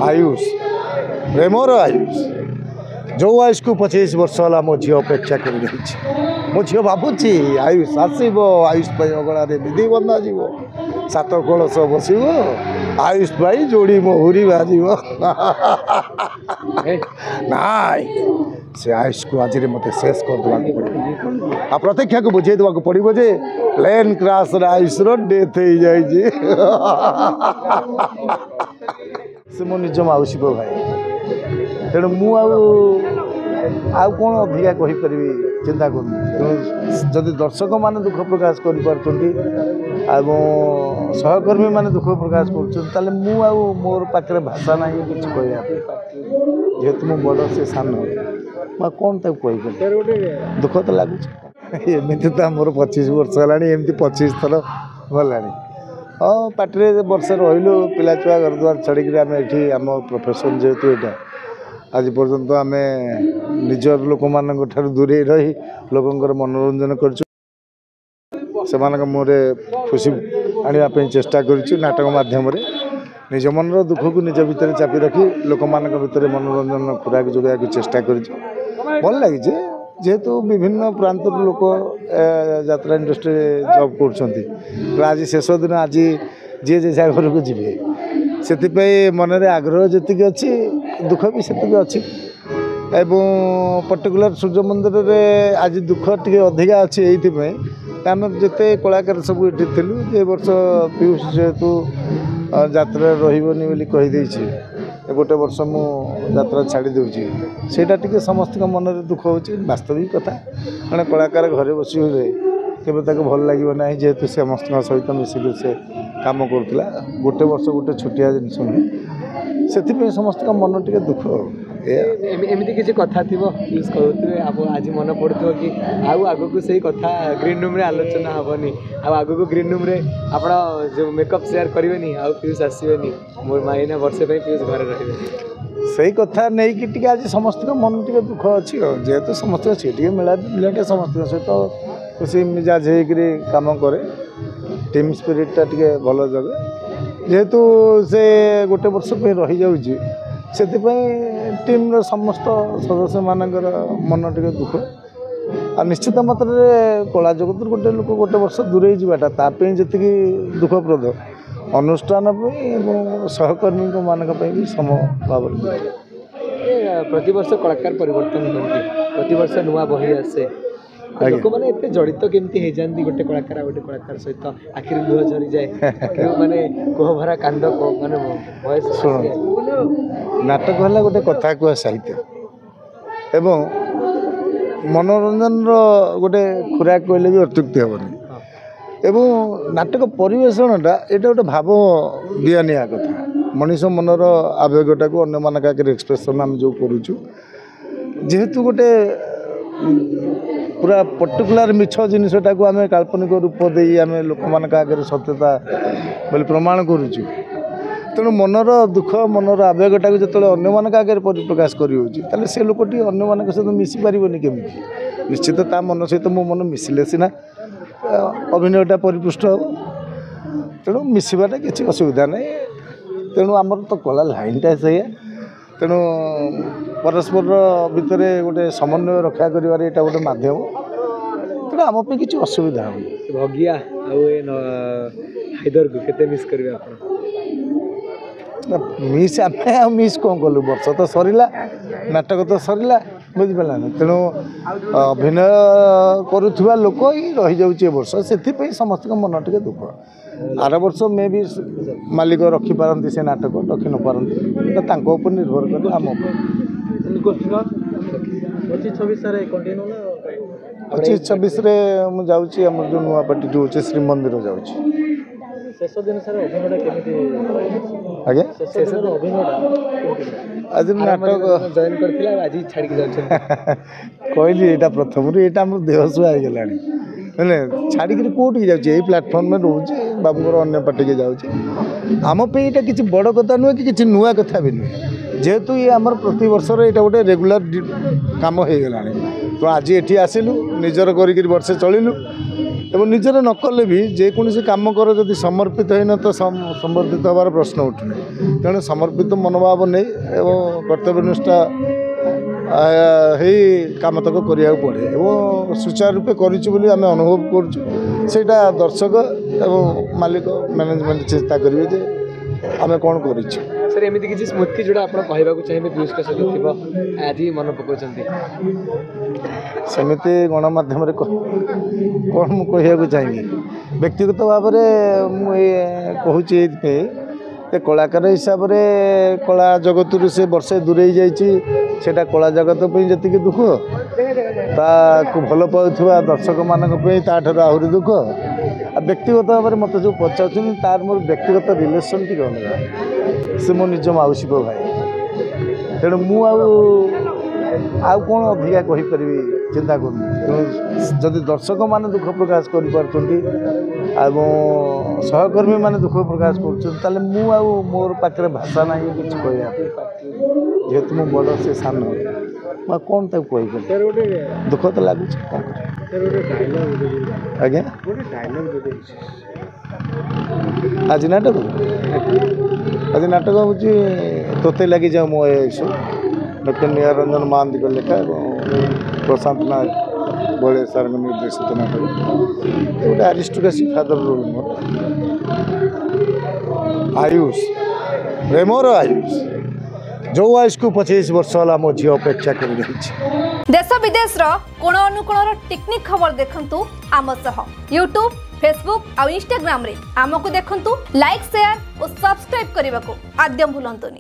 Ayush Premiere Ayush जो आयुष को 25 वर्ष है मो झी अपेक्षा कर मो झी भावुची आयुष आसब आयुष अगड़ा विधि बंधा जीव 7 कलश बस आयुष भाई जोड़ी महुरी बाज नाई से आयुष को आज मत शेष करदेवा पड़े आ प्रतीक्षा को बुझे देवा पड़ो जे प्लेन क्रैश आयुष डेथ हो जाए से मो निज माउसी पो भाई तेणु मु आउ कौन अधिका कहीपरि चिंता कर जदि दर्शक मैंने दुख प्रकाश कर सहकर्मी मैंने दुख प्रकाश कर मोर पाखे भाषा ना कि जेहेतु मु बड़ से सान कौन तक कह दुख तो लगुच एमती तो मोर 25 वर्ष है एमती 25 थर गला हाँ पार्टी वर्ष रही पिला छुआ घर द्वार छाड़ी आम ये आम प्रोफेशन जेहेतु यहाँ आज पर्यंत आम निजर लोक मान दूरे रही लोकंर मनोरंजन कर मुहरे खुशी आने चेष्टा करुँ नाटक मध्यम निज मन दुख को निज भितर चापी रखी लोक मान भितर मनोरंजन खुराक जोगाई चेष्टा कर भल लगी जेहेतु विभिन्न प्रांत लोक यात्रा इंडस्ट्री जॉब कर आज शेष दिन आज जी जे घर को जी से मनरे आग्रह जी अच्छी दुख भी से अच्छी एवं पर्टिकुलर सूर्य मंदिर में आज दुख टे अधिका अच्छी ये आम जिते कलाकार सब ये थिलु जे वर्ष पीयूष जेहेतु यात्रा रही कहीदे गोटे वर्ष मु यात्रा छाड़ी दूची सेटा टिके समस्त मन दुख हो वास्तविक कथा मैंने कलाकार घरे बस केवे भल लगे ना जेहेतु समस्त सहित मिसिक से काम करुला गोटे वर्ष गोटे छोटिया जिनस नुहे से समस्त मन टे दुख एमती किसी कथा थी यूज करुवे आप आज मन पड़ो कि आउ आग को सही कथा ग्रीन रूम रे आलोचना हेनी आग को ग्रीन रूम रे आप जो मेकअप शेयर करेंगे आउ पीयूष आसबे मोर माइना वर्षे पीयूष घर रही सही कथा नहीं कि टी आज समस्त मन टे दुख अच्छी जेहेतु समस्त सी मिला मिलाटे समस्त सहित खुशी मिजाज होम करे टीम स्पिरिटा टे भल जगे जेहेतु से गोटे वर्ष रही जाऊँगी से टीम समस्त सदस्य मानकर मन टे दुख आ निश्चित मात्रा कला जगत गोटे लोक गोटे वर्ष दूरे जाटा तापी जी दुखप्रद अनुष्ठान सहकर्मी मान भी सम भाव प्रति वर्ष कलाकार परिवर्तन करती प्रति वर्ष नुआ बही आसे लोक मैंने एत जड़ित केमती हो जाती गोटे कलाकार गोटे कलाकार सहित आखिर लुह झरी जाए माने कोह भरा कांद माने वयस शुण नाटक है गोटे कथा कह साहित्य एवं मनोरंजन गोटे खुराक कहले भी अत्युक्ति हेनी एवं नाटक परिवेषणटा ये गोटे भाव दिया कथा मनीष मनर आवेगटा को अन्य मान आगे एक्सप्रेशन आम जो करुचु जेहेतु गोटे पूरा पर्टिकुलर मिछ जिनसटा को आम काल्पनिक रूप दे आम लोक मान आगे सत्यता बोले प्रमाण करुचु तेणु मनर दुख मनर आवेगटा को जो अन्य मान आगे परिप्रकाश कर से लोकटी अन्य मान सहित मिसी पारनि केमी निश्चित ता मन सहित मो मन मिसिले सीना अभिनयटा परिपुष्ट हम तेणु मिसवाटा किसी असुविधा ना तेणु आमर तो कला लाइनटा से तेणु परस्पर भितर गोटे समन्वय रक्षा कर गोटे मध्यम तेणु आम किसी असुविधा हम भगिया हाइदर को केते मिस करेंगे आप मिस आम मिस कौन कलु वर्ष तो सरला नाटक तो सरला बुझिपारा ना तेणु अभिनय करुवा लोक ही रही जाऊँचे वर्ष से समस्त मन टे दुख आर वर्ष मे भी मालिक रखिपारती से नाटक रखि न पारती निर्भर कर आम 25-26 मुझे जाऊँगी आम जो नुआ पार्टी जो होचे श्रीमंदिर जाऊँगी शेष दिन सर अभिनयटा केमी आज्ञा शेष दिन अभिनयटा आज नाटक जॉइन करथिला आज छाड़ी जाउछन कहली एटा प्रथम एटा हमर देह सुआ गेलानी माने छाड़ी के कोठी जाउछ ए प्लेटफॉर्म में रहउछ बाबूर अन्य पार्टी के जाउछ आम पे एटा किछि बड़ कथा नुह कि किछि नुआ कथा भी नुह जेहेतु ये आमर प्रति वर्ष एटा गोटे रेगुलर काम हो गलानी तो आज एठी आसिलु निजर करिक वर्षे चलिलु ଏବଂ ନିଜର ନ କଲେ ବି ଯେକୌଣସି କାମ କର ଯଦି ସମର୍ପିତ ହେଇନ ତ ସମର୍ପିତ ହେବାର ପ୍ରଶ୍ନ ଉଠୁନି। ତେଣୁ ସମର୍ପିତ ମନୋଭାବ ନେଇ ଏବଂ କର୍ତ୍ତବ୍ୟନିଷ୍ଠା ହେଇ କାମ ତକ କରିବାକୁ ପଡ଼େ ଏବଂ ସୁଚାରୁ ରୂପେ କରିଛୁ ବୋଲି ଆମେ ଅନୁଭବ କରୁଛୁ। ସେଇଟା ଦର୍ଶକ ଏବଂ ମାଲିକ ମ୍ୟାନେଜମେଣ୍ଟ ଚିନ୍ତା କରିବେ ଯେ ଆମେ କ'ଣ କରିଛୁ। ସାର୍ ଏମିତି କିଛି ସ୍ମୃତି ଯୋଉଟା ଆପଣ କହିବାକୁ ଚାହିଁବେ ପିୟୁଷଙ୍କ ସହିତ ଥିବ ଆଜି ମନେ ପକାଉଛନ୍ତି? ସେମିତି ଗଣମାଧ୍ୟମରେ କ'ଣ ମୁଁ କହିବାକୁ ଚାହିଁବି। ବ୍ୟକ୍ତିଗତ ଭାବରେ ମୁଁ କହୁଛି ଏଇଥିପାଇଁ ଯେ କଳାକାର ହିସାବରେ କଳା ଜଗତରୁ ସେ ବର୍ଷେ ଦୂରେଇ ଯାଇଛି। ସେଇଟା କଳା ଜଗତ ପାଇଁ ଯେତିକି ଦୁଃଖ ତାକୁ ଭଲ ପାଉଥିବା ଦର୍ଶକମାନଙ୍କ ପାଇଁ ତାଠାରୁ ଆହୁରି ଦୁଃଖ। ଆଉ ବ୍ୟକ୍ତିଗତ ଭାବରେ ମୋତେ ଯେଉଁ ପଚାରୁଛନ୍ତି ତାର ମୋର ବ୍ୟକ୍ତିଗତ ରିଲେସନ୍ ଟିକେ ଅଲଗା। ସେ ମୋ ନିଜ ମାଉସୀ ପୁଅ ଭାଇ। ତେଣୁ ମୁଁ ଆଉ କ'ଣ ଅଧିକା କହିପାରିବି ଚିନ୍ତା କରୁନି। ତେଣୁ ଯଦି ଦର୍ଶକମାନେ ଦୁଃଖ ପ୍ରକାଶ କରିପାରୁଛନ୍ତି ଏବଂ ସହକର୍ମୀମାନେ ଦୁଃଖ ପ୍ରକାଶ କରୁଛନ୍ତି ତାହେଲେ ମୁଁ ଆଉ ମୋର ପାଖରେ ଭାଷା ନାହିଁ କିଛି କହିବା ପାଇଁ। ଯେହେତୁ ମୁଁ ବଡ଼ ସେ ସାନ ମୁଁ ଆଉ କ'ଣ ତାକୁ କହିପାରିବି। ଦୁଃଖ ତ ଲାଗୁଛି କ'ଣ ଆଜ୍ଞା। ଆଜି ନାଟକ ହେଉଛି ତୋତେ ଲାଗିଯାଉ ମୋ ଏସବୁ ଡକ୍ଟର ନିହାରଞ୍ଜନ ମହାନ୍ତିଙ୍କ ଲେଖା ଏବଂ ପ୍ରଶାନ୍ତ ନାୟକ ବଳିଆ ସାର୍ଙ୍କ ନିର୍ଦ୍ଦେଶିତ ନାଟକ। ଗୋଟେ ଆରିଷ୍ଟୋକ୍ରାସି ଫାଦର ରୋଲ୍ ମୋର। ଆୟୁଷ ପ୍ରେମର ଆୟୁଷ ଯେଉଁ ଆୟୁଷକୁ 25 ବର୍ଷ ହେଲା ମୋ ଝିଅ ଅପେକ୍ଷା କରି ରହିଛି। देश विदेश कोण अनुकोणर टेक्निक खबर देखंतु आम सह यूट्यूब फेसबुक और इंस्टाग्राम रे आमको देखंतु लाइक शेयर और सब्सक्राइब करने को आद्य भूलंतुनी।